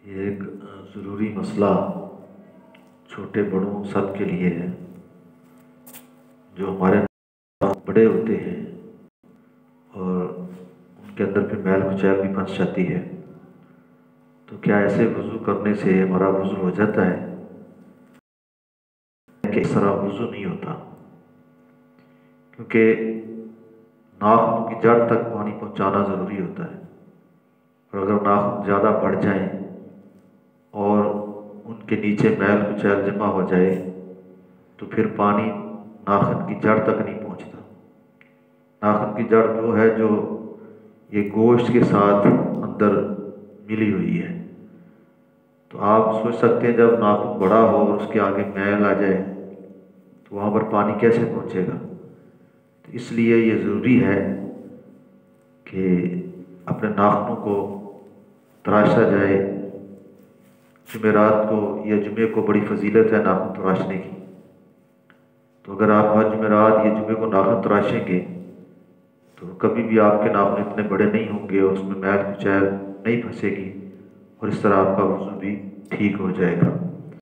یہ ایک ضروری مسئلہ چھوٹے بڑوں سب کے لیے ہے۔ جو ہمارے بڑے ہوتے ہیں اور ان کے اندر پھر میل کچیل بھی پھنس جاتی ہے، تو کیا ایسے وضو کرنے سے ہمارا وضو ہو جاتا ہے کہ اس طرح وضو نہیں ہوتا؟ کیونکہ ناخن کی جڑ تک پانی پہنچانا ضروری ہوتا ہے، اور اگر ناخن زیادہ بڑھ جائیں اور ان کے نیچے میل کچیل جمع ہو جائے تو پھر پانی ناخن کی جڑ تک نہیں پہنچتا۔ ناخن کی جڑ وہ ہے جو یہ گوشت کے ساتھ اندر ملی ہوئی ہے، تو آپ سوچ سکتے ہیں جب ناخن بڑا ہو اور اس کے آگے میل آ جائے تو وہاں پر پانی کیسے پہنچے گا؟ تو اس لیے یہ ضروری ہے کہ اپنے ناخنوں کو تراشا جائے۔ جمعرات کو یا جمعے کو بڑی فضیلت ہے ناخن تراشنے کی، تو اگر آپ ہر جمعرات یا جمعے کو ناخن تراشیں گے تو کبھی بھی آپ کے ناخن اتنے بڑے نہیں ہوں گے اور اس میں میل کچیل نہیں پھنسے گی، اور اس طرح آپ کا وضو بھی ٹھیک ہو جائے گا۔